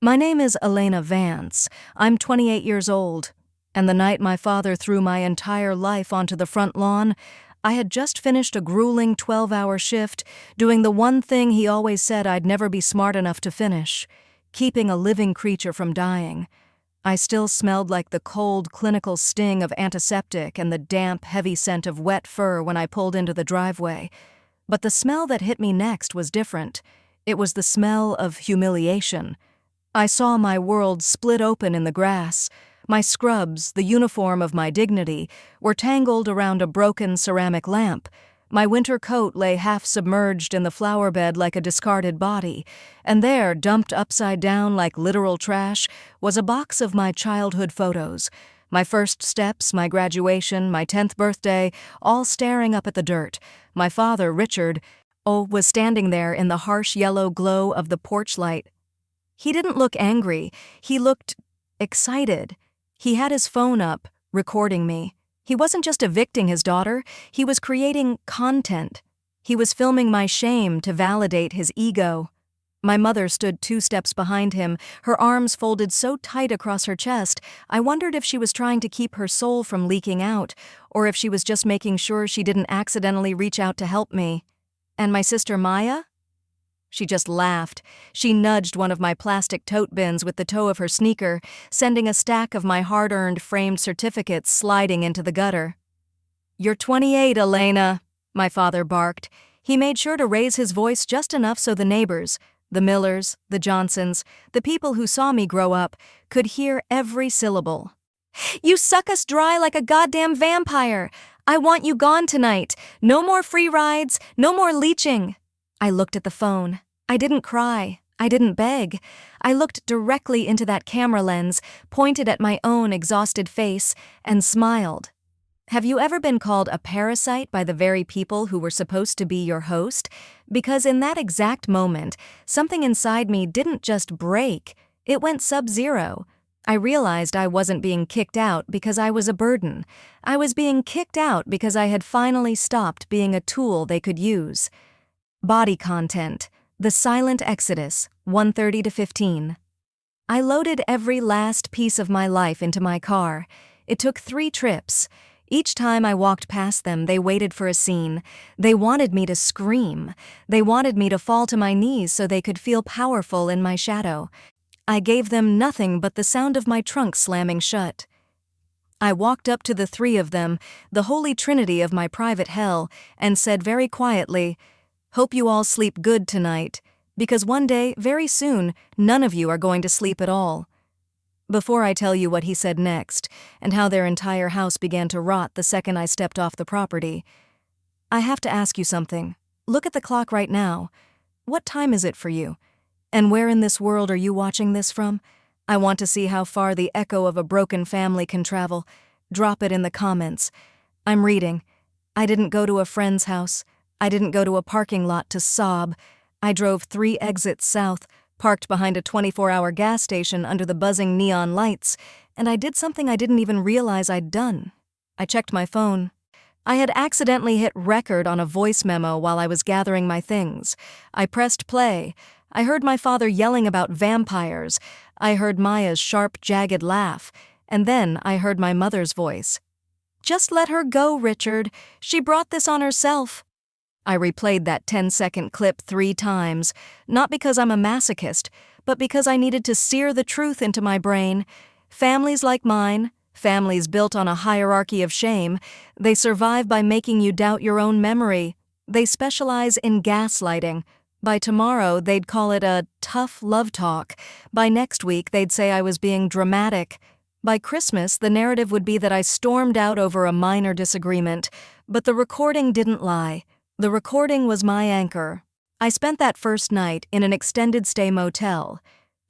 My name is Elena Vance. I'm 28 years old, and the night my father threw my entire life onto the front lawn, I had just finished a grueling 12-hour shift, doing the one thing he always said I'd never be smart enough to finish, keeping a living creature from dying. I still smelled like the cold, clinical sting of antiseptic and the damp, heavy scent of wet fur when I pulled into the driveway. But the smell that hit me next was different. It was the smell of humiliation. I saw my world split open in the grass. My scrubs, the uniform of my dignity, were tangled around a broken ceramic lamp. My winter coat lay half submerged in the flower bed like a discarded body, and there, dumped upside down like literal trash, was a box of my childhood photos. My first steps, my graduation, my 10th birthday, all staring up at the dirt. My father, Richard, was standing there in the harsh yellow glow of the porch light. He didn't look angry. He looked excited. He had his phone up, recording me. He wasn't just evicting his daughter, he was creating content. He was filming my shame to validate his ego. My mother stood 2 steps behind him, her arms folded so tight across her chest, I wondered if she was trying to keep her soul from leaking out, or if she was just making sure she didn't accidentally reach out to help me. And my sister Maya? She just laughed. She nudged one of my plastic tote bins with the toe of her sneaker, sending a stack of my hard-earned framed certificates sliding into the gutter. "You're 28, Elena," my father barked. He made sure to raise his voice just enough so the neighbors, the Millers, the Johnsons, the people who saw me grow up, could hear every syllable. "You suck us dry like a goddamn vampire. I want you gone tonight. No more free rides, no more leeching." I looked at the phone. I didn't cry. I didn't beg. I looked directly into that camera lens, pointed at my own exhausted face, and smiled. Have you ever been called a parasite by the very people who were supposed to be your host? Because in that exact moment, something inside me didn't just break, it went sub-zero. I realized I wasn't being kicked out because I was a burden. I was being kicked out because I had finally stopped being a tool they could use. Body content. The silent exodus, 1:30 to 15. I loaded every last piece of my life into my car. It took 3 trips. Each time I walked past them, they waited for a scene. They wanted me to scream. They wanted me to fall to my knees so they could feel powerful in my shadow. I gave them nothing but the sound of my trunk slamming shut. I walked up to the 3 of them, the holy trinity of my private hell, and said very quietly, "Hope you all sleep good tonight, because one day, very soon, none of you are going to sleep at all." Before I tell you what he said next, and how their entire house began to rot the second I stepped off the property, I have to ask you something. Look at the clock right now. What time is it for you? And where in this world are you watching this from? I want to see how far the echo of a broken family can travel. Drop it in the comments. I'm reading. I didn't go to a friend's house. I didn't go to a parking lot to sob. I drove 3 exits south, parked behind a 24-hour gas station under the buzzing neon lights, and I did something I didn't even realize I'd done. I checked my phone. I had accidentally hit record on a voice memo while I was gathering my things. I pressed play. I heard my father yelling about vampires. I heard Maya's sharp, jagged laugh. And then I heard my mother's voice. "Just let her go, Richard. She brought this on herself." I replayed that 10-second clip 3 times, not because I'm a masochist, but because I needed to sear the truth into my brain. Families like mine, families built on a hierarchy of shame, they survive by making you doubt your own memory. They specialize in gaslighting. By tomorrow, they'd call it a tough love talk. By next week, they'd say I was being dramatic. By Christmas, the narrative would be that I stormed out over a minor disagreement, but the recording didn't lie. The recording was my anchor. I spent that first night in an extended stay motel.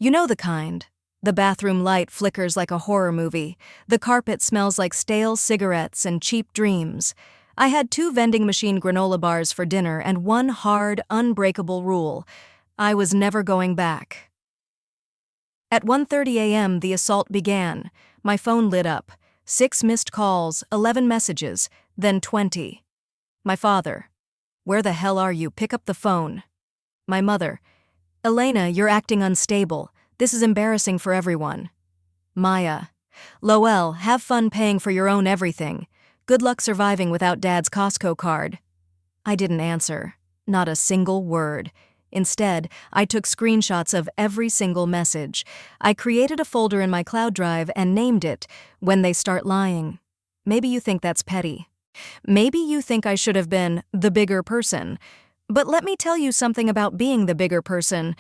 You know the kind. The bathroom light flickers like a horror movie. The carpet smells like stale cigarettes and cheap dreams. I had 2 vending machine granola bars for dinner and one hard, unbreakable rule. I was never going back. At 1:30 a.m., the assault began. My phone lit up. 6 missed calls, 11 messages, then 20. My father. "Where the hell are you? Pick up the phone." My mother. "Elena, you're acting unstable. This is embarrassing for everyone. Maya. Lowell, have fun paying for your own everything. Good luck surviving without Dad's Costco card. I didn't answer. Not a single word. Instead, I took screenshots of every single message. I created a folder in my cloud drive and named it When They Start Lying. Maybe you think that's petty. Maybe you think I should have been the bigger person. But let me tell you something about being the bigger person.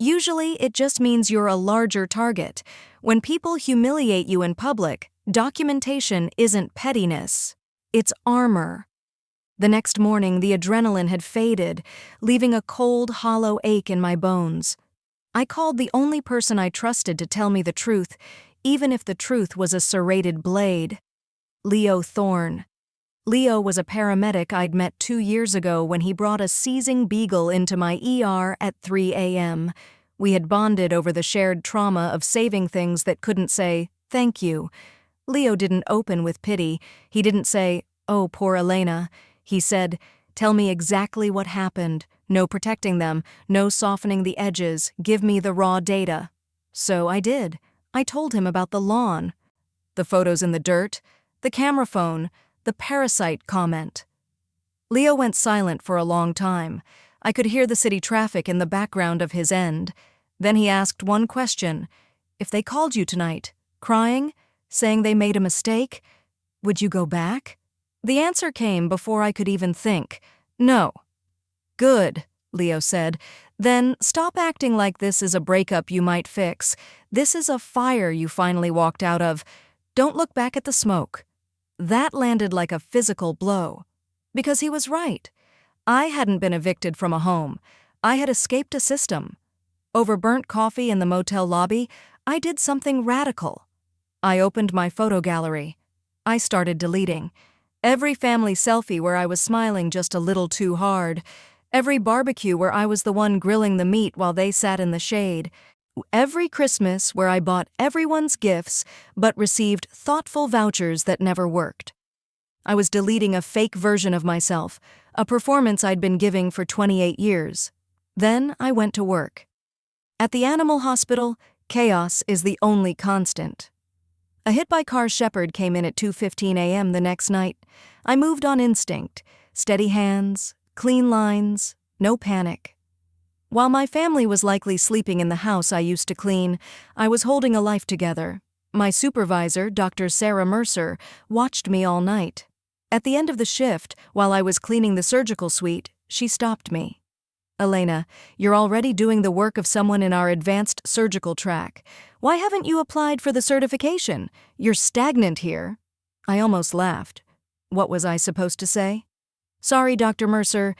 Usually, it just means you're a larger target. When people humiliate you in public, documentation isn't pettiness. It's armor. The next morning, the adrenaline had faded, leaving a cold, hollow ache in my bones. I called the only person I trusted to tell me the truth, even if the truth was a serrated blade. Leo Thorne. Leo was a paramedic I'd met 2 years ago when he brought a seizing beagle into my ER at 3 a.m. We had bonded over the shared trauma of saving things that couldn't say, "Thank you." Leo didn't open with pity. He didn't say, "Oh, poor Elena." He said, "Tell me exactly what happened. No protecting them, no softening the edges. Give me the raw data." So I did. I told him about the lawn, the photos in the dirt, the camera phone, the parasite comment. Leo went silent for a long time. I could hear the city traffic in the background of his end. Then he asked one question. "If they called you tonight, crying, saying they made a mistake, would you go back?" The answer came before I could even think. "No." "Good," Leo said. "Then stop acting like this is a breakup you might fix. This is a fire you finally walked out of. Don't look back at the smoke." That landed like a physical blow. Because he was right. I hadn't been evicted from a home. I had escaped a system. Over burnt coffee in the motel lobby, I did something radical. I opened my photo gallery. I started deleting. Every family selfie where I was smiling just a little too hard. Every barbecue where I was the one grilling the meat while they sat in the shade. Every Christmas where I bought everyone's gifts but received thoughtful vouchers that never worked. I was deleting a fake version of myself, a performance I'd been giving for 28 years. Then I went to work. At the animal hospital, chaos is the only constant. A hit-by-car shepherd came in at 2:15 a.m. the next night. I moved on instinct, steady hands, clean lines, no panic. While my family was likely sleeping in the house I used to clean, I was holding a life together. My supervisor, Dr. Sarah Mercer, watched me all night. At the end of the shift, while I was cleaning the surgical suite, she stopped me. "Elena, you're already doing the work of someone in our advanced surgical track. Why haven't you applied for the certification? You're stagnant here." I almost laughed. What was I supposed to say? "Sorry, Dr. Mercer.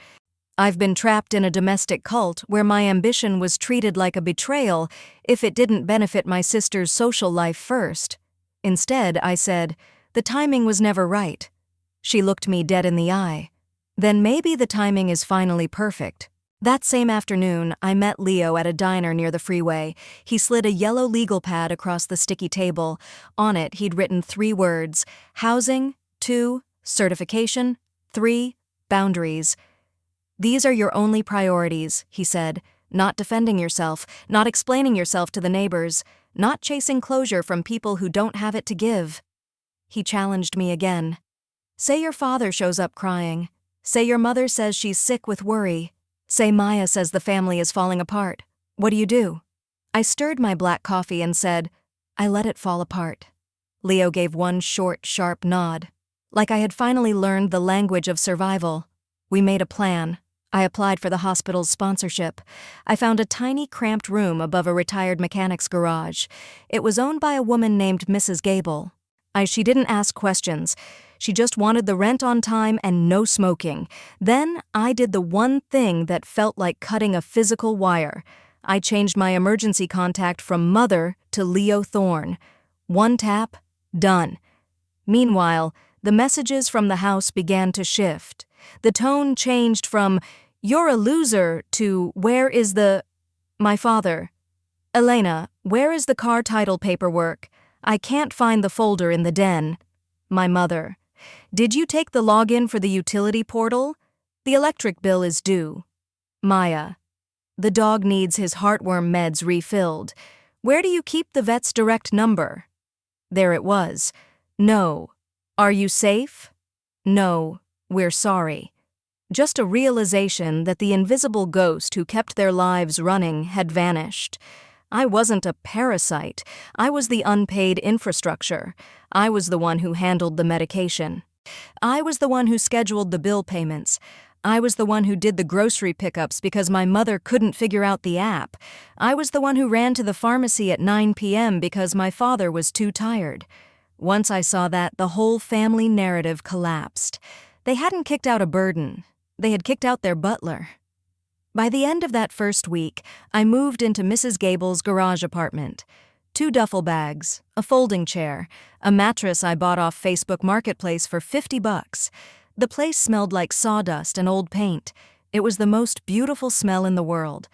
I've been trapped in a domestic cult where my ambition was treated like a betrayal if it didn't benefit my sister's social life first." Instead, I said, "The timing was never right." She looked me dead in the eye. "Then maybe the timing is finally perfect." That same afternoon, I met Leo at a diner near the freeway. He slid a yellow legal pad across the sticky table. On it, he'd written 3 words: housing, 2, certification, 3, boundaries. "These are your only priorities," he said. "Not defending yourself, not explaining yourself to the neighbors, not chasing closure from people who don't have it to give." He challenged me again. "Say your father shows up crying. Say your mother says she's sick with worry. Say Maya says the family is falling apart. What do you do?" I stirred my black coffee and said, "I let it fall apart." Leo gave one short, sharp nod. Like I had finally learned the language of survival. We made a plan. I applied for the hospital's sponsorship. I found a tiny, cramped room above a retired mechanic's garage. It was owned by a woman named Mrs. Gable. She didn't ask questions. She just wanted the rent on time and no smoking. Then I did the one thing that felt like cutting a physical wire. I changed my emergency contact from Mother to Leo Thorne. One tap, done. Meanwhile, the messages from the house began to shift. The tone changed from, "You're a loser," to, "Where is my father? Elena, where is the car title paperwork? I can't find the folder in the den." My mother. "Did you take the login for the utility portal? The electric bill is due." Maya. "The dog needs his heartworm meds refilled." Where do you keep the vet's direct number? There it was. No. Are you safe? No. We're sorry. Just a realization that the invisible ghost who kept their lives running had vanished. I wasn't a parasite. I was the unpaid infrastructure. I was the one who handled the medication. I was the one who scheduled the bill payments. I was the one who did the grocery pickups because my mother couldn't figure out the app. I was the one who ran to the pharmacy at 9 p.m. because my father was too tired. Once I saw that, the whole family narrative collapsed. They hadn't kicked out a burden. They had kicked out their butler. By the end of that first week, I moved into Mrs. Gable's garage apartment. 2 duffel bags, a folding chair, a mattress I bought off Facebook Marketplace for $50. The place smelled like sawdust and old paint. It was the most beautiful smell in the world.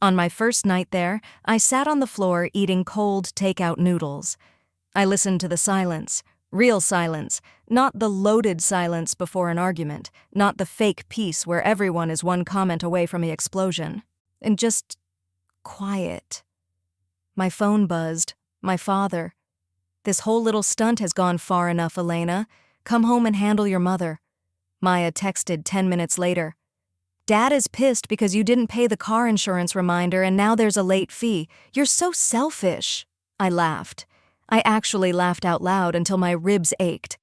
On my first night there, I sat on the floor eating cold takeout noodles. I listened to the silence, real silence, not the loaded silence before an argument, not the fake peace where everyone is one comment away from the explosion. And just quiet. My phone buzzed. My father. This whole little stunt has gone far enough, Elena. Come home and handle your mother. Maya texted 10 minutes later. Dad is pissed because you didn't pay the car insurance reminder and now there's a late fee. You're so selfish. I laughed. I actually laughed out loud until my ribs ached.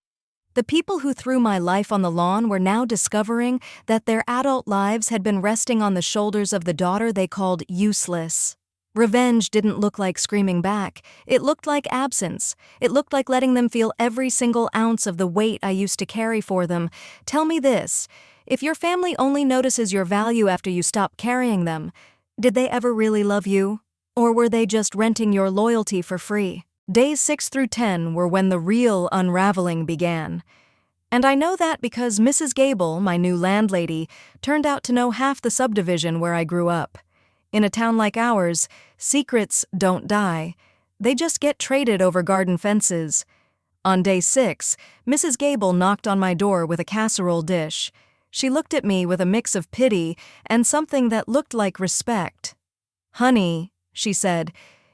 The people who threw my life on the lawn were now discovering that their adult lives had been resting on the shoulders of the daughter they called useless. Revenge didn't look like screaming back. It looked like absence. It looked like letting them feel every single ounce of the weight I used to carry for them. Tell me this, if your family only notices your value after you stop carrying them, did they ever really love you? Or were they just renting your loyalty for free? Days 6 through 10 were when the real unraveling began. And I know that because Mrs. Gable, my new landlady, turned out to know half the subdivision where I grew up. In a town like ours, secrets don't die. They just get traded over garden fences. On day 6, Mrs. Gable knocked on my door with a casserole dish. She looked at me with a mix of pity and something that looked like respect. "Honey," she said,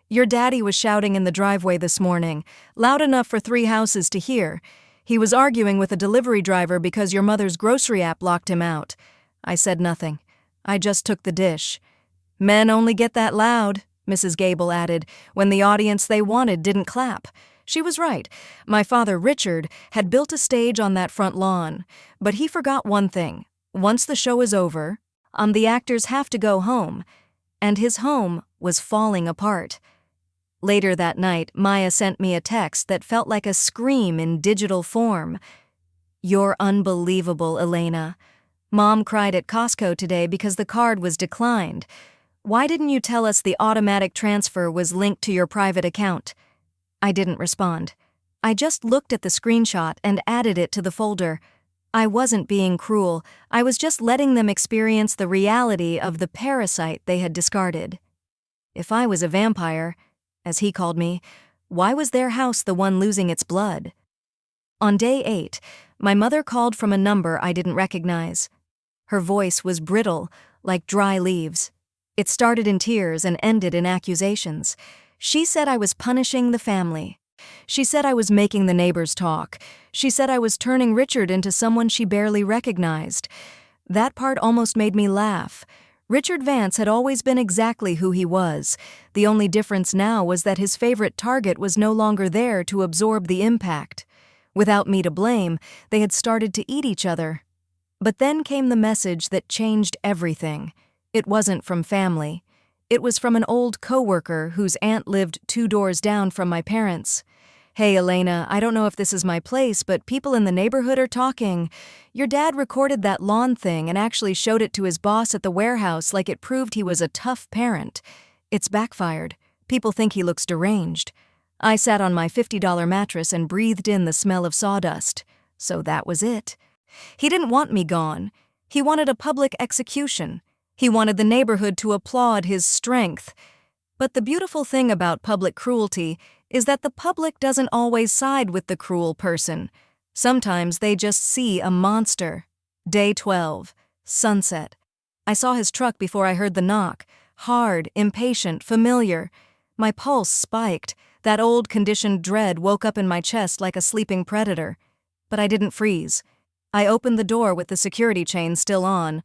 "your daddy was shouting in the driveway this morning, loud enough for 3 houses to hear. He was arguing with a delivery driver because your mother's grocery app locked him out." I said nothing. I just took the dish. "Men only get that loud," Mrs. Gable added, when the audience they wanted didn't clap. She was right. My father, Richard, had built a stage on that front lawn. But he forgot one thing. Once the show is over, the actors have to go home. And his home was falling apart. Later that night, Maya sent me a text that felt like a scream in digital form. "You're unbelievable, Elena. Mom cried at Costco today because the card was declined. Why didn't you tell us the automatic transfer was linked to your private account?" I didn't respond. I just looked at the screenshot and added it to the folder. I wasn't being cruel. I was just letting them experience the reality of the parasite they had discarded. If I was a vampire, as he called me, why was their house the one losing its blood? On day 8, my mother called from a number I didn't recognize. Her voice was brittle, like dry leaves. It started in tears and ended in accusations. She said I was punishing the family. She said I was making the neighbors talk. She said I was turning Richard into someone she barely recognized. That part almost made me laugh. Richard Vance had always been exactly who he was. The only difference now was that his favorite target was no longer there to absorb the impact. Without me to blame, they had started to eat each other. But then came the message that changed everything. It wasn't from family. It was from an old coworker whose aunt lived 2 doors down from my parents. "Hey, Elena, I don't know if this is my place, but people in the neighborhood are talking. Your dad recorded that lawn thing and actually showed it to his boss at the warehouse like it proved he was a tough parent. It's backfired. People think he looks deranged." I sat on my $50 mattress and breathed in the smell of sawdust. So that was it. He didn't want me gone. He wanted a public execution. He wanted the neighborhood to applaud his strength. But the beautiful thing about public cruelty is that the public doesn't always side with the cruel person. Sometimes they just see a monster. Day 12. Sunset. I saw his truck before I heard the knock. Hard, impatient, familiar. My pulse spiked. That old conditioned dread woke up in my chest like a sleeping predator. But I didn't freeze. I opened the door with the security chain still on.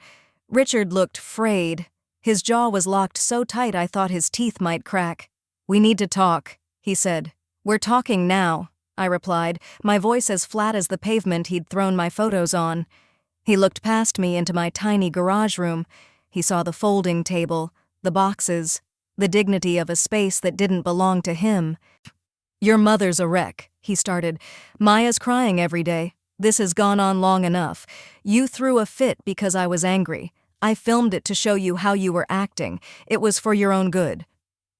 Richard looked frayed. His jaw was locked so tight I thought his teeth might crack. "We need to talk," he said. "We're talking now," I replied, my voice as flat as the pavement he'd thrown my photos on. He looked past me into my tiny garage room. He saw the folding table, the boxes, the dignity of a space that didn't belong to him. "Your mother's a wreck," he started. "Maya's crying every day. This has gone on long enough. You threw a fit because I was angry. I filmed it to show you how you were acting. It was for your own good."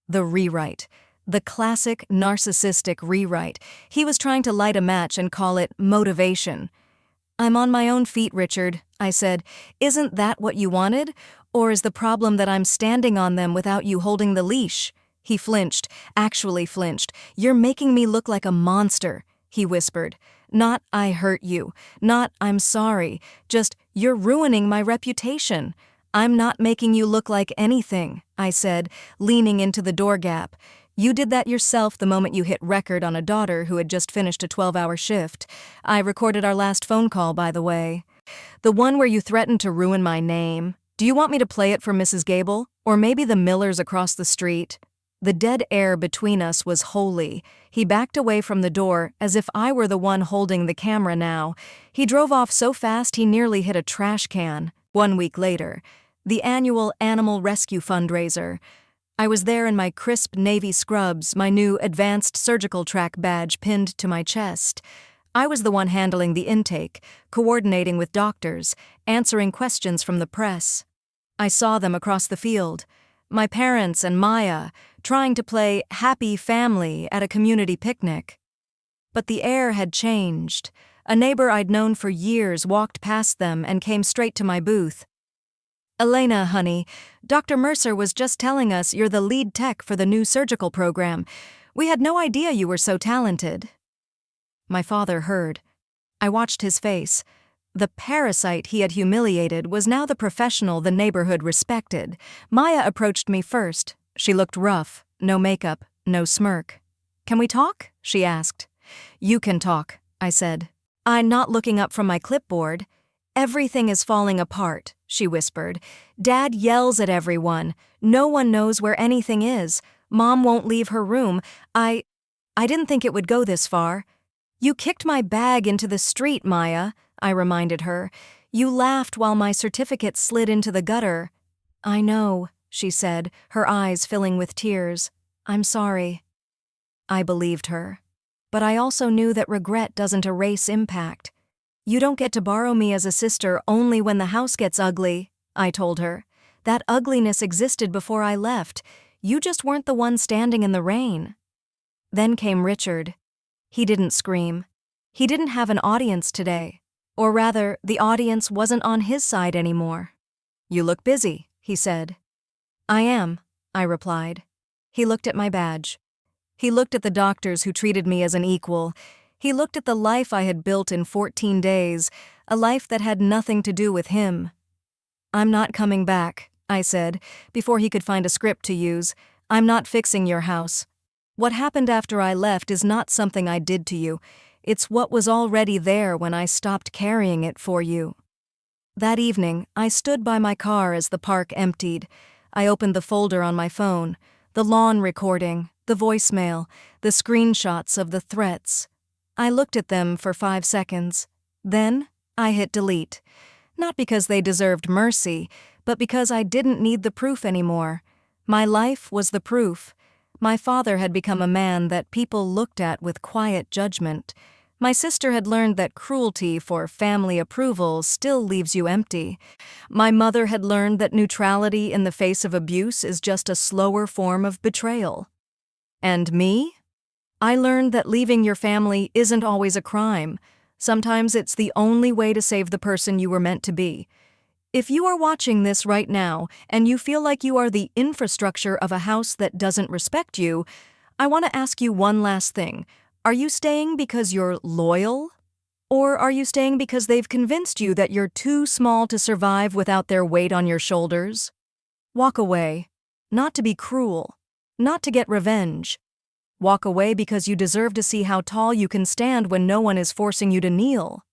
The rewrite. The classic narcissistic rewrite. He was trying to light a match and call it motivation. "I'm on my own feet, Richard," I said. "Isn't that what you wanted? Or is the problem that I'm standing on them without you holding the leash?" He flinched, actually flinched. "You're making me look like a monster," he whispered. "Not 'I hurt you,' not 'I'm sorry,' just 'you're ruining my reputation.'" "I'm not making you look like anything," I said, leaning into the door gap. "You did that yourself the moment you hit record on a daughter who had just finished a 12-hour shift. I recorded our last phone call, by the way. The one where you threatened to ruin my name. Do you want me to play it for Mrs. Gable? Or maybe the Millers across the street?" The dead air between us was holy. He backed away from the door as if I were the one holding the camera now. He drove off so fast he nearly hit a trash can. 1 week later, the annual animal rescue fundraiser. I was there in my crisp navy scrubs, my new advanced surgical track badge pinned to my chest. I was the one handling the intake, coordinating with doctors, answering questions from the press. I saw them across the field. My parents and Maya, trying to play happy family at a community picnic. But the air had changed. A neighbor I'd known for years walked past them and came straight to my booth. "Elena, honey, Dr. Mercer was just telling us you're the lead tech for the new surgical program. We had no idea you were so talented." My father heard. I watched his face. The parasite he had humiliated was now the professional the neighborhood respected. Maya approached me first. She looked rough, no makeup, no smirk. "Can we talk?" she asked. "You can talk," I said. I'm not looking up from my clipboard. "Everything is falling apart," she whispered. "Dad yells at everyone. No one knows where anything is. Mom won't leave her room. I didn't think it would go this far." "You kicked my bag into the street, Maya," I reminded her. "You laughed while my certificate slid into the gutter." "I know," she said, her eyes filling with tears. "I'm sorry." I believed her. But I also knew that regret doesn't erase impact. "You don't get to borrow me as a sister only when the house gets ugly," I told her. "That ugliness existed before I left. You just weren't the one standing in the rain." Then came Richard. He didn't scream. He didn't have an audience today. Or rather, the audience wasn't on his side anymore. "You look busy," he said. "I am," I replied. He looked at my badge. He looked at the doctors who treated me as an equal. He looked at the life I had built in 14 days, a life that had nothing to do with him. "I'm not coming back," I said, before he could find a script to use. "I'm not fixing your house. What happened after I left is not something I did to you. It's what was already there when I stopped carrying it for you." That evening, I stood by my car as the park emptied. I opened the folder on my phone, the lawn recording, the voicemail, the screenshots of the threats. I looked at them for 5 seconds. Then I hit delete. Not because they deserved mercy, but because I didn't need the proof anymore. My life was the proof. My father had become a man that people looked at with quiet judgment. My sister had learned that cruelty for family approval still leaves you empty. My mother had learned that neutrality in the face of abuse is just a slower form of betrayal. And me? I learned that leaving your family isn't always a crime. Sometimes it's the only way to save the person you were meant to be. If you are watching this right now and you feel like you are the infrastructure of a house that doesn't respect you, I want to ask you one last thing. Are you staying because you're loyal? Or are you staying because they've convinced you that you're too small to survive without their weight on your shoulders? Walk away. Not to be cruel, not to get revenge. Walk away because you deserve to see how tall you can stand when no one is forcing you to kneel.